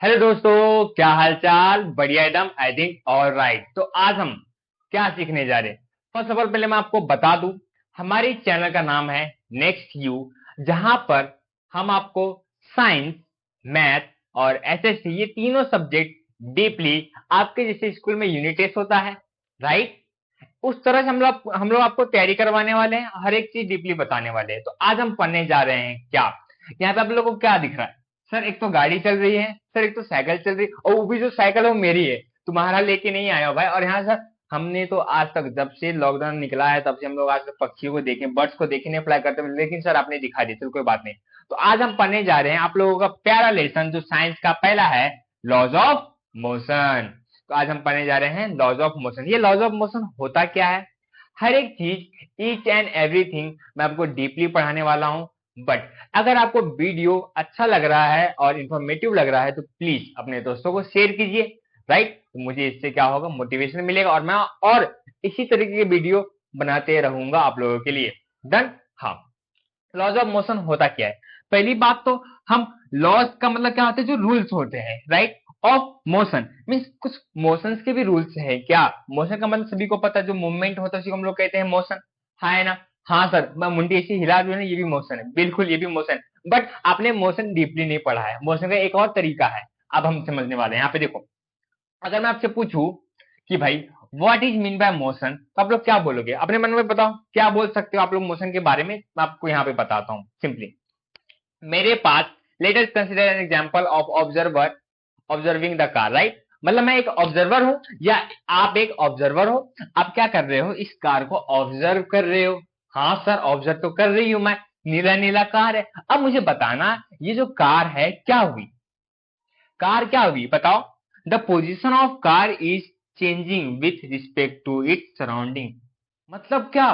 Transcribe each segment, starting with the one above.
Hello दोस्तों, क्या हालचाल। बढ़िया एकदम। I think all right. तो आज हम क्या सीखने जा रहे हैं। फर्स्ट ऑफ ऑल पहले मैं आपको बता दूं, हमारी चैनल का नाम है नेक्स्ट यू, जहां पर हम आपको साइंस, मैथ और एसएसटी ये तीनों सब्जेक्ट डीपली आपके जैसे स्कूल में यूनिट टेस्ट होता है, राइट, उस तरह से हम लोग आपको तैयारी करवाने वाले हैं, हर एक चीज डीपली बताने वाले हैं। तो आज हम पढ़ने जा रहे हैं क्या। यहाँ पे आप लोगों को क्या दिख रहा है सर? एक तो गाड़ी चल रही है सर, एक तो साइकिल चल रही है, और वो भी जो साइकिल है वो मेरी है, तुम्हारा लेके नहीं आया हो भाई। और यहाँ सर हमने तो आज तक जब से लॉकडाउन निकला है तब से हम लोग आज तक पक्षियों को देखे, बर्ड्स को देखे नहीं, फ्लाई करते हुए, लेकिन सर आपने दिखा दी, चलो कोई बात नहीं। तो आज हम पढ़ने जा रहे हैं आप लोगों का प्यारा लेसन जो साइंस का पहला है, लॉज ऑफ मोशन। तो आज हम पढ़ने जा रहे हैं लॉज ऑफ मोशन। ये लॉज ऑफ मोशन होता क्या है, हर एक चीज, ईच एंड एवरीथिंग मैं आपको डीपली पढ़ाने वाला हूं। बट अगर आपको वीडियो अच्छा लग रहा है और इंफॉर्मेटिव लग रहा है तो प्लीज अपने दोस्तों को शेयर कीजिए, राइट। तो मुझे इससे क्या होगा, मोटिवेशन मिलेगा, और मैं और इसी तरीके के वीडियो बनाते रहूंगा आप लोगों के लिए। डन। हाँ, लॉज ऑफ मोशन होता क्या है। पहली बात तो हम लॉज का मतलब क्या होता है, जो रूल्स होते हैं, राइट, ऑफ मोशन मीन्स कुछ मोशंस के भी रूल्स है क्या। मोशन का मतलब सभी को पता है, जो मूवमेंट होता है उसी को हम लोग कहते हैं मोशन, है ना। हाँ सर, मैं मुंडी ऐसे हिला रही हूँ ना, ये भी मोशन है, बिल्कुल ये भी मोशन। बट आपने मोशन डीपली नहीं पढ़ा है। मोशन का एक और तरीका है, अब हम समझने वाले हैं। यहाँ पे देखो, अगर मैं आपसे पूछूं कि भाई what is mean bye motion, तो आप लोग क्या बोलोगे? अपने मन में बताओ, क्या बोल सकते हो आप लोग मोशन के बारे में। मैं आपको यहाँ पे बताता हूँ सिंपली। मेरे पास, let us consider an example of observer observing the car, right. मतलब मैं एक ऑब्जर्वर हूं या आप एक ऑब्जर्वर हो, आप क्या कर रहे हो, इस कार को ऑब्जर्व कर रहे हो। हाँ सर, ऑब्जर्व तो कर रही हूं मैं, नीला नीला कार है। अब मुझे बताना, ये जो कार है क्या हुई, कार क्या हुई बताओ। The position of car is changing with respect to its surrounding. मतलब क्या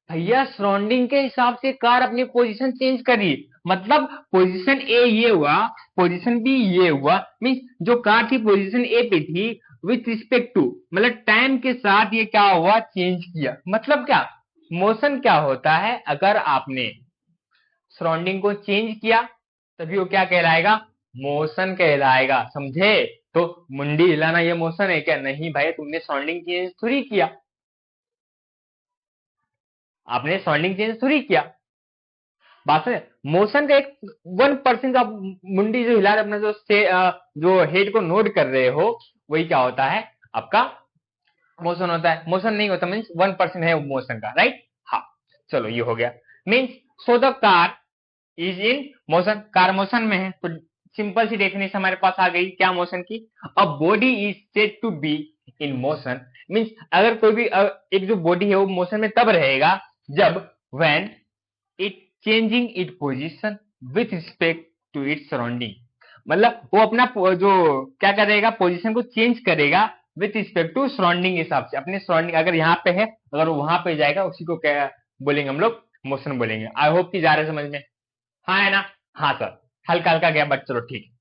भैया, सराउंडिंग के हिसाब से कार अपनी पोजीशन चेंज करी। मतलब पोजीशन ए ये हुआ, पोजीशन बी ये हुआ, मीन्स जो कार थी पोजीशन ए पे थी, विथ रिस्पेक्ट टू मतलब टाइम के साथ ये क्या हुआ, चेंज किया। मतलब क्या, मोशन क्या होता है, अगर आपने सराउंडिंग को चेंज किया तभी वो क्या कहलाएगा, मोशन कहलाएगा, समझे। तो मुंडी हिलाना ये मोशन है क्या? नहीं भाई, तुमने सराउंडिंग चेंज थोड़ी किया, आपने सराउंडिंग चेंज थोड़ी किया। बात है, मोशन का एक 1% आप मुंडी जो हिला रहे, अपना जो हेड को नोट कर रहे हो, वही क्या होता है, आपका मोशन होता है। मोशन नहीं होता मीन्स 1% है मोशन का, राइट। हाँ, चलो ये हो गया। Means so the car is in motion, car motion में है। तो सिंपल सी डेफिनेशन हमारे पास आ गई क्या, मोशन की। A body is said to be in motion means अगर कोई भी एक जो बॉडी है वो मोशन में तब रहेगा जब when it changing it position with respect to it surrounding. मतलब वो अपना जो क्या करेगा, पोजिशन को चेंज करेगा विथ रिस्पेक्ट टू सराउंडिंग, हिसाब से अपने सराउंडिंग। अगर यहाँ पे है, अगर वो वहां पे जाएगा, उसी को क्या बोलेंगे हम लोग, मोशन बोलेंगे। आई होप कि जा रहे समझ में, हाँ है ना। हाँ सर, हल्का हल्का गया बट चलो ठीक है।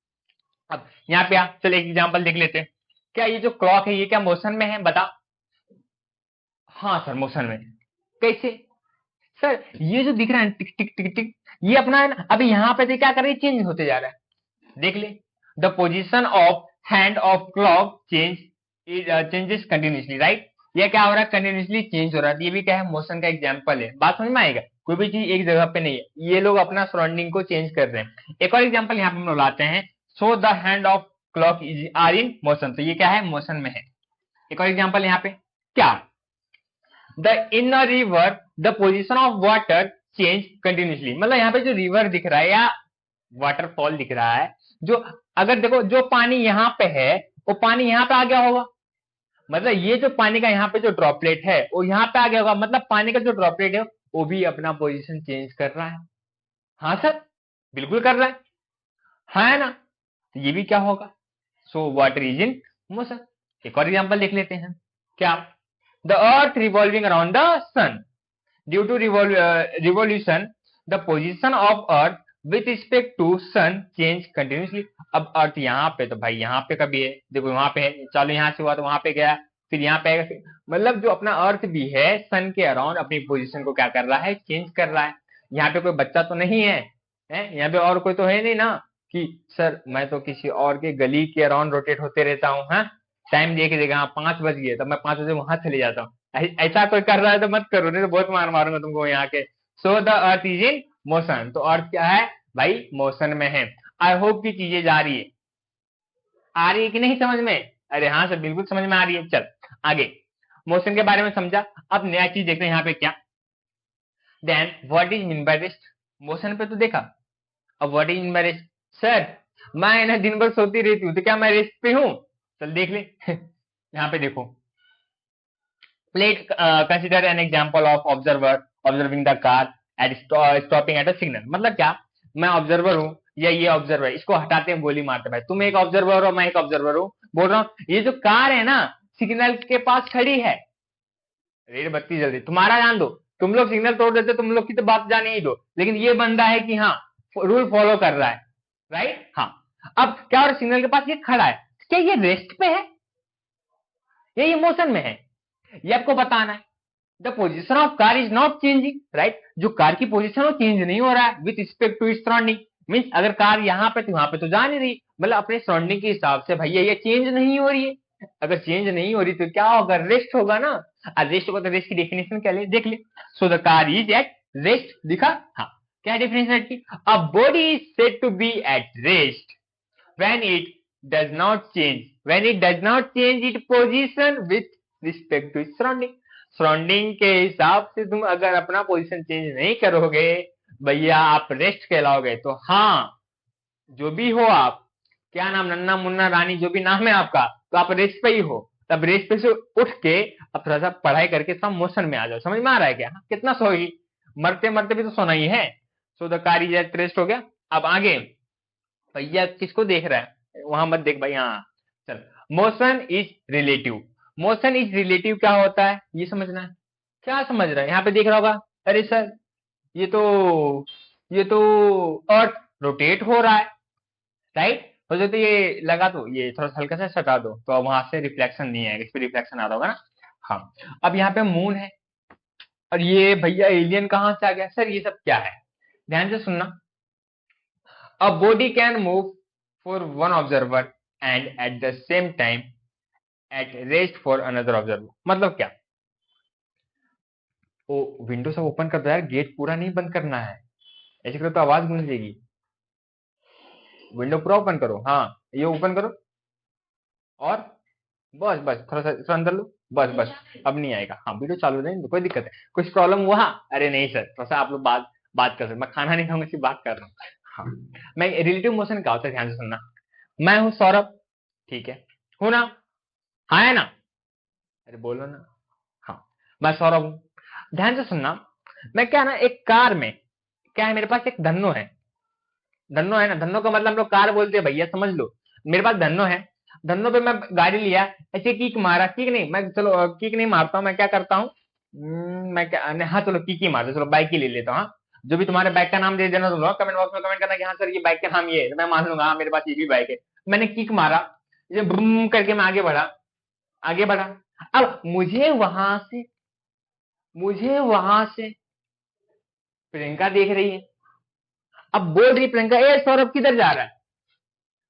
अब यहाँ पे चलो एक एग्जांपल देख लेते हैं। क्या ये जो क्लॉक है ये क्या मोशन में है, बता। हाँ सर, मोशन में। कैसे सर? ये जो दिख रहा है टिक टिक टिक टिक, ये अपना है ना। अभी यहाँ पे क्या कर रही है, चेंज होते जा रहा है, देख ले। The position of hand of clock changes continuously, right. ये क्या हो रहा है, कंटिन्यूसली चेंज हो रहा है। ये भी क्या है, मोशन का एग्जाम्पल है। बात समझ में आएगा, कोई भी चीज एक जगह पे नहीं है, ये लोग अपना सराउंडिंग को चेंज कर रहे हैं। एक और एग्जाम्पल यहाँ पे हम लोग लाते हैं, so the hand of clock is are in motion. तो ये क्या है, मोशन में है। एक और एग्जाम्पल यहाँ पे क्या, the in a river the position of water change continuously. मतलब यहाँ पे जो रिवर दिख रहा है या वाटरफॉल दिख रहा है, जो अगर देखो जो पानी यहाँ पे है वो पानी यहाँ पे आ गया होगा। मतलब ये जो पानी का यहाँ पे जो ड्रॉपलेट है वो यहाँ पे आ गया होगा, मतलब पानी का जो ड्रॉपलेट है वो भी अपना पोजीशन चेंज कर रहा है। हाँ सर, बिल्कुल कर रहा है, हाँ है ना। तो ये भी क्या होगा, so water is in motion. एक और एग्जांपल देख लेते हैं क्या, the earth revolving around the sun due to revolution the position of earth with respect to sun change continuously. अब अर्थ यहाँ पे, तो भाई यहाँ पे कभी है, देखो वहां पे है, चलो यहाँ से हुआ तो वहां पे गया, फिर यहाँ पे आएगा, मतलब जो अपना अर्थ भी है सन के अराउंड अपनी पोजीशन को क्या कर रहा है, चेंज कर रहा है। यहाँ पे कोई बच्चा तो नहीं है, यहाँ पे और कोई तो है नहीं ना कि सर मैं तो किसी और के गली के अराउंड रोटेट होते रहता हूँ, हाँ टाइम देख देगा, हाँ 5 बज गए तब मैं 5 बजे वहां चले जाता हूँ। ऐसा कोई कर रहा है तो मत करो, नहीं तो बहुत मार मारूंगा तुमको यहाँ के। So the earth is in motion, तो अर्थ क्या है भाई, मोशन में है। आई होप की चीजें जा रही है, आ रही है कि नहीं समझ में? अरे हाँ सर बिल्कुल समझ में आ रही है। चल आगे, मोशन के बारे में समझा, अब नया चीज देखते हैं यहाँ पे क्या। Then what is mean by rest, motion पे तो देखा, अब what is mean by rest. Sir मैं ना दिन भर सोती रहती हूँ तो क्या मैं रेस्ट पे हूँ? चल देख ले यहाँ पे देखो, plate consider N example of observer observing the car eight stopping at a signal. मतलब क्या, मैं ऑब्जर्वर हूँ या ये ऑब्जर्वर, इसको हटाते हैं गोली मारते भाई, तुम एक ऑब्जर्वर हो मैं एक ऑब्जर्वर हूँ, बोल रहा हूँ ये जो कार है ना सिग्नल के पास खड़ी है, रेड बत्ती जल्दी तुम्हारा जान दो, तुम लोग सिग्नल तोड़ देते, तुम लोग की तो बात जाने ही दो, लेकिन ये बंदा है कि हाँ रूल फॉलो कर रहा है, राइट। हाँ अब क्या और सिग्नल के पास ये खड़ा है, क्या ये रेस्ट पे है या ये मोशन में है, ये आपको बताना है। The position of car is not changing, right, जो कार की पोजिशन वो चेंज नहीं हो रहा है with respect to its surrounding. Means अगर कार यहाँ पे तो वहां पे तो जा नहीं रही, मतलब अपने सराउंडिंग के हिसाब से भैया ये चेंज नहीं हो रही है। अगर चेंज नहीं हो रही तो क्या होगा, रेस्ट होगा ना, और रेस्ट होगा तो रेस्ट की डेफिनेशन क्या ले देख ले। So the car is at rest, दिखा, हाँ क्या डेफिनेशन की, a body is said to be at rest when it does not change, when it does not change its position with respect to its surrounding। Surrounding के हिसाब से तुम अगर अपना पोजीशन चेंज नहीं करोगे भैया आप रेस्ट कहलाओगे। तो हाँ जो भी हो आप, क्या नाम नन्ना मुन्ना रानी जो भी नाम है आपका, तो आप रेस्ट पे ही हो, तब रेस्ट पे से उठ के अब थोड़ा सा पढ़ाई करके सब मोशन में आ जाओ। समझ में आ रहा है क्या? हाँ, कितना सोएगी, मरते मरते भी तो सोना ही है। सो the car is at rest हो गया। अब आगे भैया किसको देख रहा है, वहां मत देख भाई, हाँ चल। Motion is relative, motion is relative क्या होता है ये समझना है। क्या समझ रहा है, यहाँ पे देख रहा होगा, अरे सर ये तो अर्थ रोटेट हो रहा है, राइट। हो जाए तो ये लगा दो, ये थोड़ा सा हल्का सा सटा दो तो वहां से रिफ्लेक्शन नहीं आएगा, इस पे रिफ्लेक्शन आ रहा होगा ना। हाँ अब यहाँ पे मून है, और ये भैया एलियन कहाँ से आ गया सर, ये सब क्या है, ध्यान से सुनना। A body can move for one observer and at the same time at rest for another observer। मतलब क्या, वो विंडो सब ओपन कर दो यार, गेट पूरा नहीं बंद करना है, ऐसे करो तो आवाज गूंजेगी। विंडो पूरा ओपन करो, हाँ ये ओपन करो, और बस बस थोड़ा सा अंदर लो, बस बस अब नहीं आएगा। हाँ वीडियो चालू नहीं तो कोई दिक्कत है, कुछ प्रॉब्लम हुआ? अरे नहीं सर, थोड़ा सा आप लोग बात कर सकते, मैं खाना नहीं खाऊंगा, सिर्फ बात कर रहा हूँ। हाँ मैं रिलेटिव मोशन क्या होता है ध्यान से सुनना। मैं हूँ सौरभ, ठीक है, हूं ना, हाँ है ना, अरे बोलो ना, हाँ मैं सौरभ हूं। ध्यान से सुनना, मैं क्या ना एक कार में क्या है, मेरे पास एक धन्नो है, धन्नो है ना, धन्नो का मतलब हम लोग कार बोलते हैं भैया, समझ लो। मेरे पास धन्नो है, धन्नो पे मैं गाड़ी लिया, ऐसे किक मारा, किक नहीं मैं, चलो किक नहीं मारता हूँ, मैं क्या करता हूँ, मैं क्या हाँ चलो किक ही मारता, चलो बाइक ही ले लेता हूँ। हाँ जो भी तुम्हारे बाइक का नाम दे देना, तो कमेंट बॉक्स में कमेंट करना कि हाँ सर ये बाइक का नाम ये है, तो मैं मान लूंगा हाँ मेरे पास ये भी बाइक है। मैंने किक मारा, ये ब्रूम करके मैं आगे बढ़ा, आगे बढ़ा। अब मुझे वहां से प्रियंका देख रही है, अब बोल रही प्रियंका ए सौरभ किधर जा रहा है,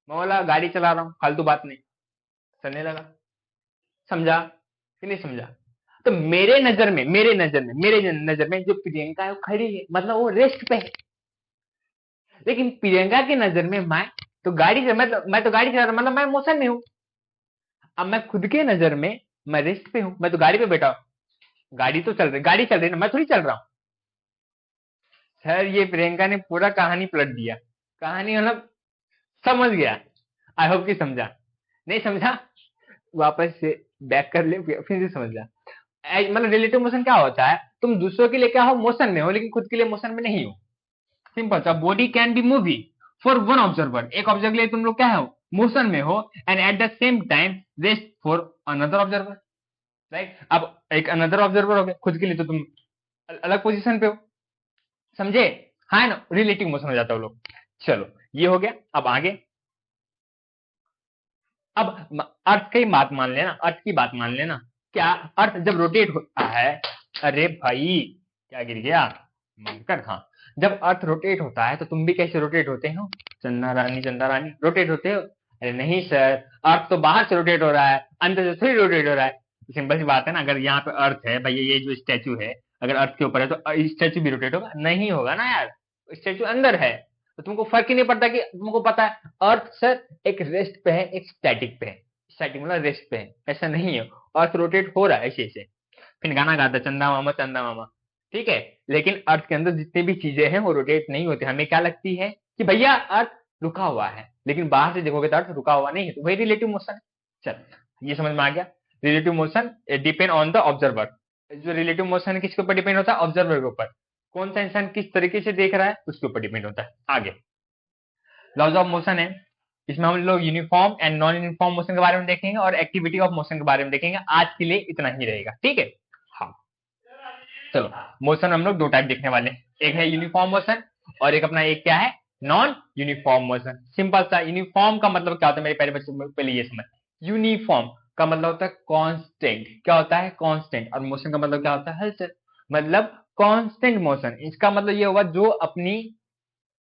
मैं बोला गाड़ी चला रहा हूँ, फालतू बात नहीं, चलने लगा। समझा कि नहीं समझा? तो मेरे नजर में जो प्रियंका है वो खड़ी है, मतलब वो रेस्ट पे है, लेकिन प्रियंका की नजर में मैं तो गाड़ी चला रहा हूं, मतलब मैं मोशन में हूँ। अब मैं खुद के नजर में मैं रेस्ट पे हूँ, मैं तो गाड़ी पे बैठा हूँ, गाड़ी चल रही ना, मैं थोड़ी चल रहा हूँ। सर ये प्रियंका ने पूरा कहानी पलट दिया, कहानी मतलब समझ गया, आई होप कि समझा, नहीं समझा वापस से बैक कर ले, फिर से समझ जा। मतलब रिलेटिव मोशन क्या होता है, तुम दूसरों के लिए क्या हो, मोशन में हो, लेकिन खुद के लिए मोशन में नहीं हो। सिंपल सा, body can be moving for one observer, एक ऑब्जर्वर के लिए तुम लोग क्या हो, मोशन में हो, and at the same time rest for another observer, right. अब एक अनदर ऑब्जर्वर हो गया, खुद के लिए तो तुम अलग पोजीशन पे हो, समझे? हाँ ना, रिलेटिव मोशन हो जाता है वो लोग। चलो ये हो गया, अब आगे, अब अर्थ की बात मान लेना, अर्थ की बात मान लेना, क्या अर्थ जब रोटेट होता है, अरे भाई क्या गिर गया, मारकर, हाँ जब अर्थ रोटेट होता है तो तुम भी कैसे रोटेट होते हो, चंदा रानी रोटेट होते हो? अरे नहीं सर, अर्थ तो बाहर से रोटेट हो रहा है, अंदर से थोड़ी रोटेट हो रहा है। सिंपल सी बात है ना, अगर यहाँ पे अर्थ है भैया, ये जो स्टैचू है अगर अर्थ के ऊपर है तो स्टैचू भी रोटेट होगा? नहीं होगा ना यार, स्टैचू अंदर है। तो तुमको फर्क ही नहीं पड़ता कि तुमको पता है अर्थ सर एक रेस्ट पे है, एक स्टैटिक पे है। स्टैटिक मतलब रेस्ट पे है, ऐसा नहीं है। अर्थ रोटेट हो रहा है ऐसे ऐसे। फिर गाना गाता चंदा मामा, ठीक है। लेकिन अर्थ के अंदर जितनी भी चीजें हैं वो रोटेट नहीं होती। हमें क्या लगती है कि भैया अर्थ रुका हुआ है, लेकिन बाहर से देखोगे तो अर्थ रुका हुआ नहीं है, तो वही रिलेटिव मोशन है। चल ये समझ में आ गया। Relative motion depend on the observer. जो रिलेटिव मोशन किसके ऊपर डिपेंड होता है? ऑब्जर्वर के ऊपर। कौन सा इंसान किस तरीके से देख रहा है उसके ऊपर डिपेंड होता है। आगे लॉज ऑफ मोशन है, इसमें हम लोग uniform and non uniform motion के बारे में देखेंगे और एक्टिविटी ऑफ मोशन के बारे में देखेंगे। आज के लिए इतना ही रहेगा, ठीक है। हाँ चलो, मोशन हम लोग दो टाइप देखने वाले हैं, एक है यूनिफॉर्म मोशन और एक अपना एक क्या है, नॉन यूनिफॉर्म मोशन। सिंपल सा, यूनिफॉर्म का मतलब क्या होता है मेरे प्यारे बच्चों, पहले ये समझ। यूनिफॉर्म का मतलब होता है कांस्टेंट, क्या होता है कांस्टेंट। और मोशन का मतलब क्या होता है हलचल, मतलब कांस्टेंट मोशन। इसका मतलब ये होगा जो अपनी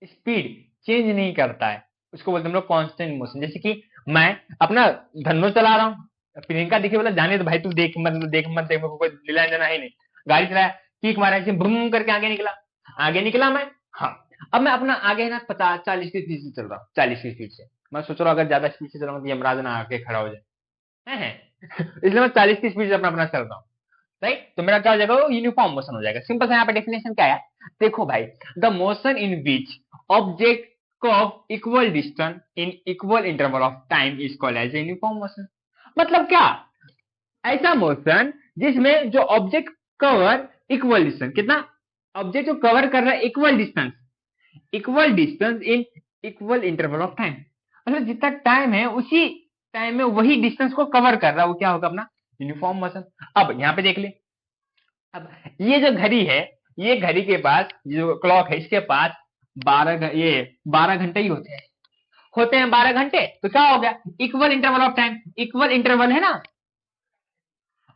स्पीड चेंज नहीं करता है, उसको बोलते हैं हम लोग कांस्टेंट मोशन। जैसे कि मैं अपना धनुष चला रहा हूँ, प्रियंका दिखे बोला जाने तो भाई तू देख मत देख मत देख, मेरे को कोई दिलाने देना है नहीं। गाड़ी चलाया, किक मारा, ऐसे बुम करके आगे निकला, आगे निकला मैं। हाँ, अब मैं अपना आगे है ना 50-40 की स्पीड से चल रहा हूँ, 40 की स्पीड से। मैं सोच रहा हूँ अगर ज्यादा स्पीड से चलाऊंगा तो यमराज ना आके खड़ा हो जाए, है इसलिए मैं 40 की स्पीड से अपना अपना चल रहा हूँ, राइट। तो मेरा क्या हो जाएगा, यूनिफॉर्म मोशन हो जाएगा। सिंपल सा यहाँ पे डेफिनेशन क्या है, देखो भाई, the motion in which object cover equal distance in equal interval of time is called as uniform motion. मतलब क्या, ऐसा मोशन जिसमें जो ऑब्जेक्ट कवर इक्वल डिस्टेंस, कितना ऑब्जेक्ट जो कवर कर रहा है equal distance in equal interval of time, मतलब जितना टाइम है उसी टाइम में वही डिस्टेंस को कवर कर रहा है, वो क्या होगा अपना यूनिफॉर्म मोशन। अब यहाँ पे देख ले, अब ये जो घड़ी है, ये घड़ी के पास, ये जो क्लॉक है इसके पास 12 घंटे ही होते हैं 12 घंटे। तो क्या हो गया, equal interval of time, equal interval है ना,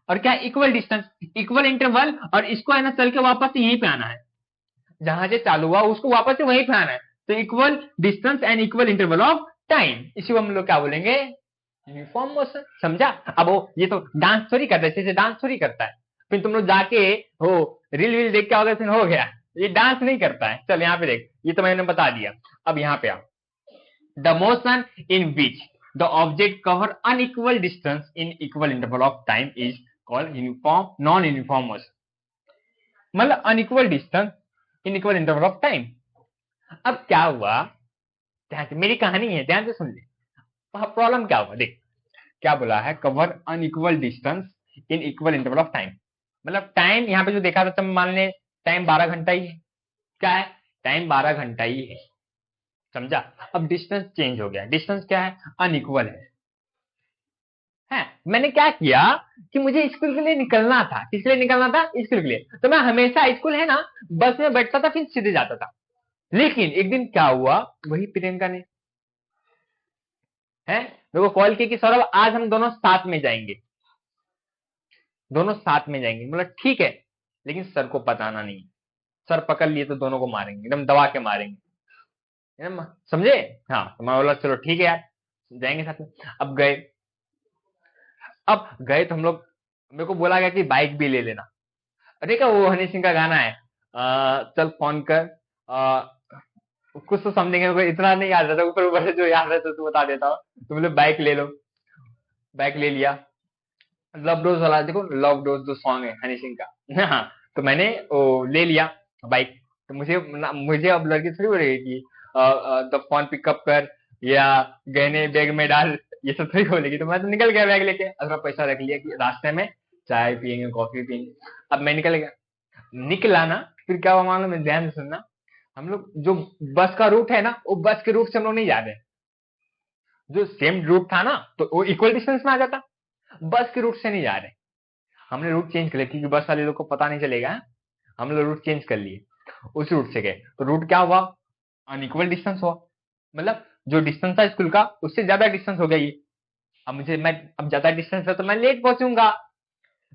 और क्या इक्वल डिस्टेंस, इक्वल इंटरवल, और इसको है ना चल के वापस से यहीं पे आना है, जहां से चालू हुआ उसको वापस से वहीं पे आना है। तो equal distance and equal interval of time, इसी को हम लोग क्या बोलेंगे, यूनिफॉर्म मोशन। समझा? अब वो ये तो डांस थोड़ी करता है, जैसे डांस थोड़ी करता है। फिर तुम लोग जाके हो रील वील देख के आओगे फिर हो गया, ये डांस नहीं करता है। चल यहाँ पे देख, ये तो मैंने बता दिया। अब यहाँ पे आओ, the motion in which the object cover unequal distance in equal interval of time is called uniform non uniform motion. मतलब unequal distance in equal interval of time. अब क्या हुआ, ध्यान से, मेरी कहानी है, ध्यान से सुन ले। प्रॉब्लम क्या हुआ देख, क्या बोला है, cover unequal distance in equal interval of time. मतलब टाइम यहाँ पे जो देखा था, तुम मान ले टाइम 12 घंटा ही है, क्या है, टाइम 12 घंटा ही है, समझा। अब डिस्टेंस चेंज हो गया, डिस्टेंस क्या है, अनइक्वल है। मैंने क्या किया कि मुझे स्कूल के लिए निकलना था, किस लिए निकलना था, स्कूल के लिए। तो मैं हमेशा स्कूल है ना बस में बैठता था फिर सीधे जाता था। लेकिन एक दिन क्या हुआ, वही प्रियंका ने है मेरे को कॉल किया कि सौरभ आज हम दोनों साथ में जाएंगे, दोनों साथ में जाएंगे। मतलब ठीक है, लेकिन सर को बताना नहीं, सर पकड़ लिए तो दोनों को मारेंगे, एकदम दबा के मारेंगे, है ना, समझे। हाँ, तो मैं बोला चलो ठीक है यार, जाएंगे साथ में। अब गए तो हम लोग, मेरे को बोला गया कि बाइक भी ले लेना। अरे क्या, वो हनी सिंह का गाना है, चल फोन कर, कुछ तो समझेंगे, मेरे को इतना नहीं याद रहता, ऊपर ऊपर से जो याद रहता तो बता देता हूँ। तुम लोग बाइक ले लो, बाइक ले लिया। लव डोज वाला देखो, लव डोज जो सॉन्ग है हनी सिंह का, हाँ, तो मैंने वो ले लिया बाइक। तो मुझे अब लड़की थोड़ी बोलेगी कि द फोन पिकअप कर या गहने बैग में डाल, ये सब थोड़ी बोलेगी। तो मैं तो निकल गया बैग लेके, अपना पैसा रख लिया कि रास्ते में चाय पियेंगे, कॉफी पियेंगे। अब मैं निकल गया, निकला ना, फिर क्या हुआ मालूम है, ध्यान से सुनना। हम लोग जो बस का रूट है ना, वो बस के रूट से हम लोग नहीं जा रहे, जो सेम रूट था ना तो वो इक्वल डिस्टेंस में आ जाता, बस के रूट से नहीं जा रहे। हमने रूट चेंज कर लिया क्योंकि बस वाले लोग को पता नहीं चलेगा, हम लोग रूट चेंज कर लिए, उस रूट से गए। तो रूट क्या हुआ, अनइक्वल डिस्टेंस हुआ, मतलब जो डिस्टेंस था स्कूल का उससे ज्यादा डिस्टेंस हो गया ये। अब ज्यादा डिस्टेंस है तो मैं लेट पहुंचूंगा,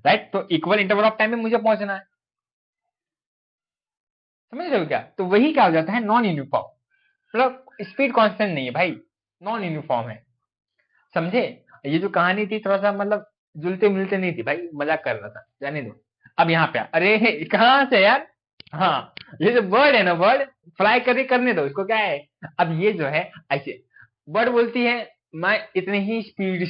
राइट। तो इक्वल इंटरवल ऑफ टाइम में मुझे पहुंचना है, समझ रहे हो क्या? तो वही क्या हो जाता है, नॉन यूनिफॉर्म, मतलब स्पीड कांस्टेंट नहीं है भाई, नॉन यूनिफॉर्म है। समझे? ये जो कहानी थी थोड़ा सा मतलब जुलते मिलते नहीं थी भाई, मजाक कर रहा था, जाने दो। अब यहाँ पे अरे कहाँ से यार, हाँ ये जो बर्ड है ना, बर्ड फ्लाई करने दो इसको, क्या है। अब ये जो है ऐसे बर्ड बोलती है मैं इतने ही स्पीड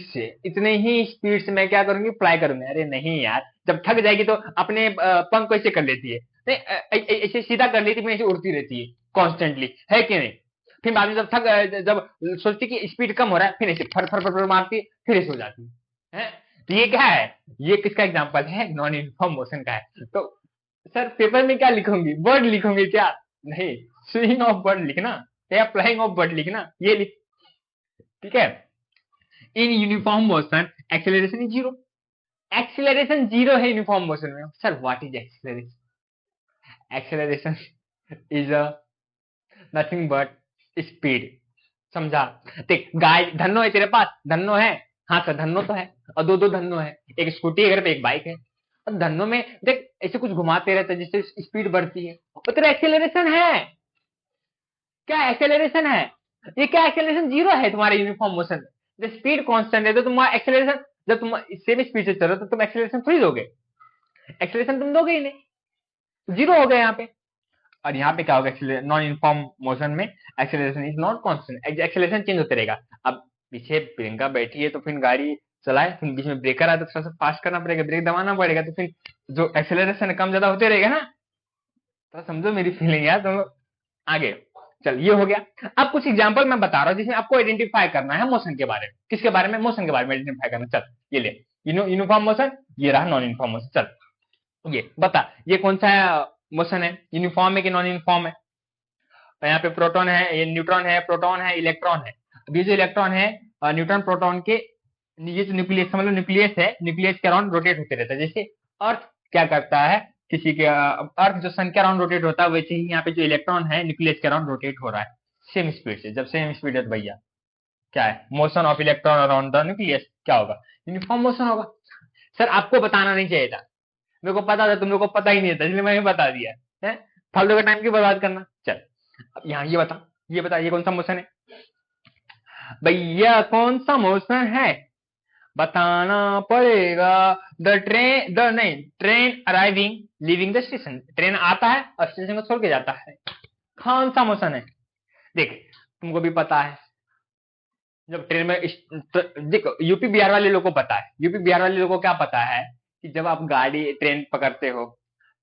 से मैं क्या करूंगी, फ्लाई करूंगी। अरे नहीं यार, जब थक जाएगी तो अपने पंख को ऐसे कर लेती है, नहीं ऐसे सीधा कर लेती है, फिर ऐसे उड़ती रहती है कॉन्स्टेंटली, है कि नहीं। फिर बाद में जब सोचती कि स्पीड कम हो रहा है, फिर ऐसे फर फर फर फर मारती है, फिर ऐसे हो जाती है। तो ये क्या है, ये किसका एग्जांपल है, नॉन यूनिफॉर्म मोशन का है। तो सर पेपर में क्या लिखूंगी, बर्ड लिखूंगी क्या? नहीं, स्विंग ऑफ बर्ड लिखना या फ्लाइंग ऑफ बर्ड लिखना, ये लिख, ठीक है। In uniform motion acceleration is zero, acceleration zero है यूनिफॉर्म मोशन में। Sir what is acceleration? Acceleration is nothing but speed. समझा? देख गाय, धन्नो है तेरे पास, धन्नो है, हाँ सर धन्नो तो है, और दो दो धन्नो है, एक स्कूटी है घर पे, एक बाइक है। और धन्नो में देख ऐसे कुछ घुमाते रहते हैं जिससे स्पीड बढ़ती है, और तेरा एक्सेलरेशन है, क्या एक्सेलरेशन है, ये क्या एक्सेलरेशन जीरो है तुम्हारे यूनिफॉर्म मोशन में। जब स्पीड कांस्टेंट है तो तुम्हारा एक्सेलरेशन, जब तुम सेम स्पीड से चलो तो तुम एक्सेलरेशन थोड़ी दोगे, एक्सेलरेशन तुम दोगे ही नहीं, जीरो हो गया यहाँ पे। और यहाँ पे क्या होगा, नॉन यूनिफॉर्म मोशन में acceleration is not constant, acceleration change होते रहेगा। अब पीछे प्रियंका बैठी है तो फिर गाड़ी चलाए, फिर बीच में ब्रेकर आए तो थोड़ा सा फास्ट करना पड़ेगा, ब्रेक दबाना पड़ेगा, तो फिर जो एक्सेलरेशन कम ज्यादा होते रहेगा ना। तो समझो मेरी फीलिंग यार, तो आगे चल, ये हो गया। अब कुछ एग्जांपल मैं बता रहा हूँ जिसमें आपको आइडेंटिफाई करना है मोशन के बारे में, किसके बारे में, मोशन के बारे में आइडेंटिफाई करना। चल ये ले, यूनिफॉर्म मोशन, ये रहा नॉन यूनिफॉर्म मोशन। चल ये बता, ये कौन सा मोशन है, यूनिफॉर्म है कि नॉन यूनिफॉर्म है। और यहाँ पे प्रोटॉन है, ये न्यूट्रॉन है, प्रोटॉन है, इलेक्ट्रॉन है। अब ये जो इलेक्ट्रॉन है, न्यूट्रॉन प्रोटॉन के, ये जो न्यूक्लियस मतलब न्यूक्लियस है, न्यूक्लियस के अराउंड रोटेट होते रहता है। जैसे अर्थ क्या करता है, किसी के अर्थ जो सन के अराउंड रोटेट होता है, वैसे ही यहाँ पे जो इलेक्ट्रॉन है न्यूक्लियस के अराउंड रोटेट हो रहा है सेम स्पीड से। जब सेम स्पीड है तो भैया क्या है, motion of electron around the nucleus क्या होगा, यूनिफॉर्म मोशन होगा। सर आपको बताना नहीं चाहिए था, मेरे को पता था, तुम लोग को पता ही नहीं था, इसलिए मैंने बता दिया है, फालतू का टाइम क्यों बर्बाद करना। चल अब यहाँ ये बता ये कौन सा मोशन है भैया, कौन सा मोशन है बताना पड़ेगा। Train arriving leaving the station, train आता है और स्टेशन को छोड़ के जाता है, कौन सा मोशन है। देख तुमको भी पता है, जब ट्रेन में देखो यूपी बिहार वाले लोगों को पता है, यूपी बिहार वाले लोगों को क्या पता है कि जब आप गाड़ी ट्रेन पकड़ते हो,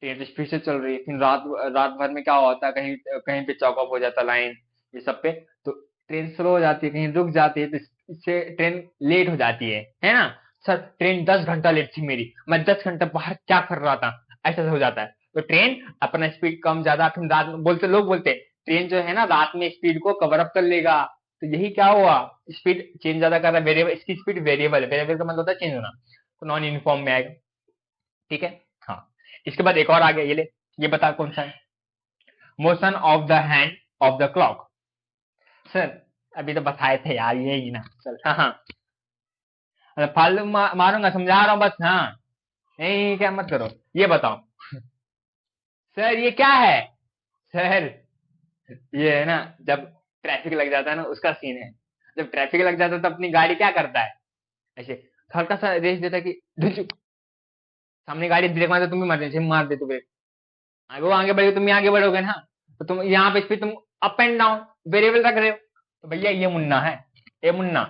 ट्रेन तो स्पीड से चल रही है, फिर रात रात भर में क्या होता है, कहीं कहीं पे चौक ऑफ हो जाता लाइन, ये सब पे तो ट्रेन स्लो हो जाती है, कहीं रुक जाती है, तो इससे ट्रेन लेट हो जाती है ना। सर ट्रेन 10 घंटा लेट थी मेरी, मैं 10 घंटा बाहर क्या कर रहा था, ऐसा हो जाता है। तो ट्रेन अपना स्पीड कम ज्यादा, फिर रात में बोलते लोग बोलते ट्रेन जो है ना रात में स्पीड को कवर अप कर लेगा, तो यही क्या हुआ, स्पीड चेंज ज्यादा कर रहा है, वेरिएबल, इसकी स्पीड वेरिएबल है, वेरिएबल का मतलब होता है चेंज होना, तो नॉन यूनिफॉर्म में आएगा, ठीक है। हाँ इसके बाद एक और आ गया, ये ले, ये बता कौन सा है, motion of the hand of the clock. Sir अभी तो बताए थे यार, ये ही ना, चल हाँ हाँ, फालतू मारूंगा, समझा रहा हूँ बस, हाँ नहीं क्या मत करो। ये बताओ सर ये क्या है, सर ये है ना जब ट्रैफिक लग जाता है ना उसका सीन है। जब ट्रैफिक लग जाता है तो अपनी गाड़ी क्या करता है, ऐसे हल्का सा रेस देता है कि ढुचुक, सामने गाड़ी ब्रेक मारते तुम भी मार दे तो ब्रेक, आगे वो आगे बढ़ेगी तुम भी आगे बढ़ोगे ना, तो तुम यहाँ पे फिर तुम अप एंड डाउन वेरिएबल रख रहे हो। तो भैया ये मुन्ना है, ये मुन्ना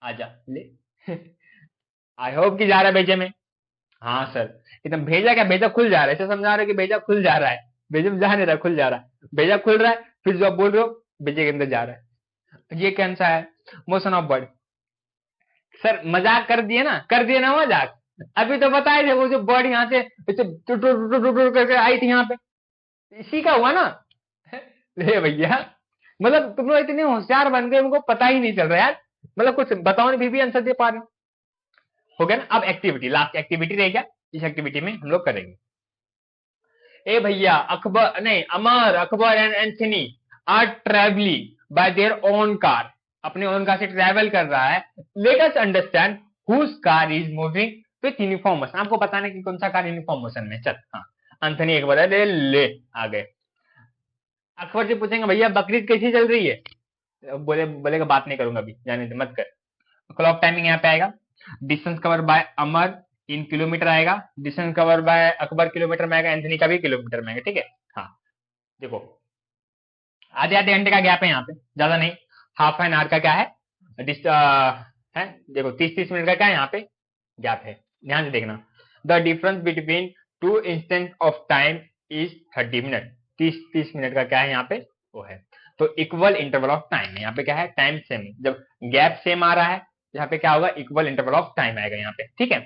आजा ले आई होप कि जा रहा है भेजे में, हाँ सर एकदम, भेजा क्या, भेजा खुल जा रहा है, ऐसे समझा रहे हो कि भेजा खुल जा रहा है, भेजे में जा नहीं रहा, खुल जा रहा है, भेजा खुल रहा है, फिर जो आप बोल रहे हो भेजे के अंदर जा रहा है। ये कौन सा है, मोशन ऑफ बर्ड। सर मजाक कर दिए ना मजाक, अभी तो बताए थे वो जो बर्ड यहाँ से करके आई थी यहाँ पे, इसी का हुआ ना ले भैया, मतलब तुम लोग इतने होशियार बन गए, उनको पता ही नहीं चल रहा यार, मतलब कुछ बताओ नहीं भी आंसर दे पा रहे हो गया ना। अब एक्टिविटी, लास्ट एक्टिविटी रह गया, इस एक्टिविटी में हम लोग करेंगे, ए भैया अकबर नहीं Amar, Akbar and Anthony are travelling by their own car, अपने ओन कार से ट्रेवल कर रहा है, let us understand whose car is moving with uniform motion. आपको बताना कि कौन सा कार यूनिफॉर्म मोशन में। चल हाँ एंथनी एक बार ले आ गए, अकबर जी पूछेंगे भैया बकरीद कैसी चल रही है, बोलेगा बात नहीं करूंगा अभी, जाने दे मत कर। क्लॉक टाइमिंग यहाँ पे आएगा। Distance cover by Amar in kilometer आएगा, distance cover by Akbar kilometer में आएगा, एंथनी का भी किलोमीटर में आएगा, ठीक है। हाँ देखो, आधे आधे घंटे का गैप है यहाँ पे, ज्यादा नहीं। हाफ एन आवर का क्या है, है देखो 30-30 मिनट का क्या है यहाँ पे गैप है, ध्यान से देखना। The difference between two instant of time is 30 minute. 30-30 minute का क्या है यहाँ पे, वो है। तो इक्वल इंटरवल ऑफ टाइम है, यहाँ पे क्या है, टाइम सेम। जब गैप सेम आ रहा है, यहाँ पे क्या होगा, इक्वल इंटरवल ऑफ टाइम आएगा यहाँ पे, ठीक है।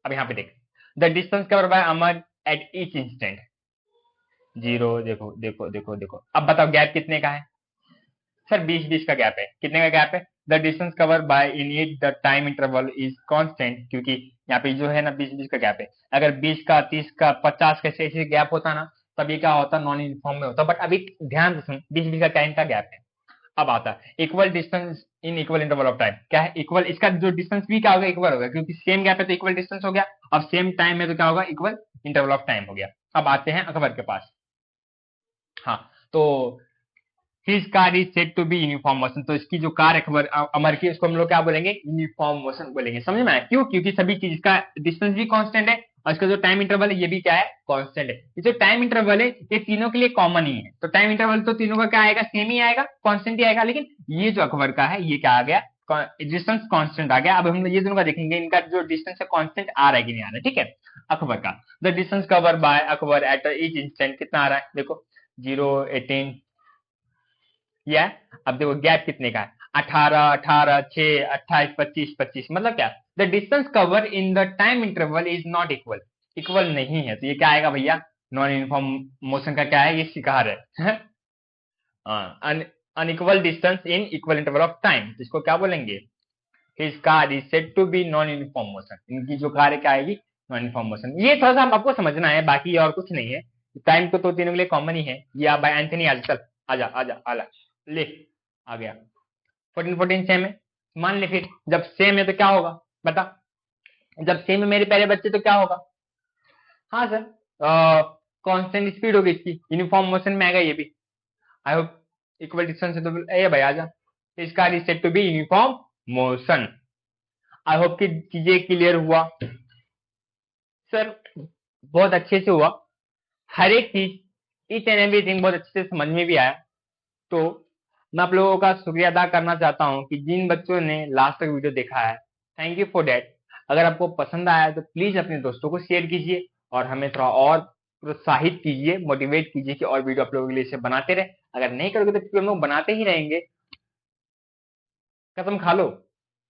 अब यहाँ पे देख, the distance cover by Amar at each instant 0। देखो देखो देखो देखो, अब बताओ गैप कितने का है सर, 20-20 का गैप है। कितने का गैप है, the distance cover bye in it the time interval is constant, क्योंकि यहाँ पे जो है ना 20-20 का गैप है। अगर 20 का, 30 का, 50 का ऐसे गैप होता ना, तब ये क्या होता, नॉन यूनिफॉर्म में होता। बट अभी ध्यान से सुन, 20-20 का टाइम का गैप है। अब आता है equal distance in equal interval of time, क्या है इक्वल, इसका जो डिस्टेंस भी क्या होगा, इक्वल होगा, क्योंकि सेम गैप है तो इक्वल डिस्टेंस हो गया। अब सेम टाइम है तो क्या होगा, इक्वल इंटरवल ऑफ टाइम हो गया। अब आते हैं अकबर के पास। हाँ, तो his car is said to be uniform motion, तो इसकी जो कार है अमर की, उसको हम लोग क्या बोलेंगे, यूनिफॉर्म मोशन बोलेंगे। समझ में आया क्यों, क्योंकि सभी चीज का डिस्टेंस भी कांस्टेंट है और इसका जो टाइम इंटरवल है ये भी क्या है, कांस्टेंट है। ये जो टाइम इंटरवल है ये तीनों के लिए कॉमन ही है, तो टाइम इंटरवल तो तीनों का क्या आएगा, सेम ही आएगा, कांस्टेंट ही आएगा। लेकिन ये जो अकबर का है ये क्या आ गया, डिस्टेंस कांस्टेंट आ गया। अब हम ये दोनों का देखेंगे, इनका जो डिस्टेंस है कांस्टेंट आ रहा है कि नहीं आ रहा है, ठीक है। अकबर का the distance cover by Akbar at each instant कितना आ रहा है, देखो 0, 18 या। अब देखो गैप कितने का है, 18, 18, 6, 28, 25, 25, मतलब क्या, the distance cover in the time interval is not equal, equal नहीं है। तो ये क्या आएगा भैया, नॉन यूनिफॉर्म मोशन का क्या है, ये शिकार है। Unequal distance in equal interval of time, इसको क्या बोलेंगे, his car is said to be non uniform motion, इनकी जो कार है क्या आएगी, नॉन यूनिफॉर्म मोशन। ये थोड़ा सा आपको समझना है, बाकी और कुछ नहीं है। टाइम तो तीनों के लिए कॉमन ही है। ये आप बाय एंथनी आज चल, आजा आजा आजा, ले आ गया। 14-14 सेम है, मान ले फिर जब सेम है तो क्या होगा, बता, जब सेम है मेरे प्यारे बच्चे तो क्या होगा। हाँ सर, कांस्टेंट स्पीड होगी इसकी, यूनिफॉर्म मोशन में आएगा ये भी। आई होप इक्वल डिस्टेंस है तो ए भाई आजा, इसका is said to be uniform motion. I hope कि चीजें क्लियर हुआ सर, बहुत अच्छे से हुआ, हर एक चीज ईच एंड एवरीथिंग बहुत अच्छे से समझ में भी आया। तो मैं आप लोगों का शुक्रिया अदा करना चाहता हूं कि जिन बच्चों ने लास्ट तक वीडियो देखा है, थैंक यू फॉर डेट। अगर आपको पसंद आया तो प्लीज अपने दोस्तों को शेयर कीजिए और हमें थोड़ा और प्रोत्साहित कीजिए, मोटिवेट कीजिए कि और वीडियो आप लोगों के लिए इसे बनाते रहे। अगर नहीं करोगे तो फिर हम लोग बनाते ही रहेंगे, कसम खा लो,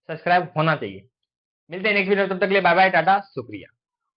सब्सक्राइब होना चाहिए। मिलते हैं नेक्स्ट वीडियो, तब तक के लिए बाय बाय, टाटा, शुक्रिया।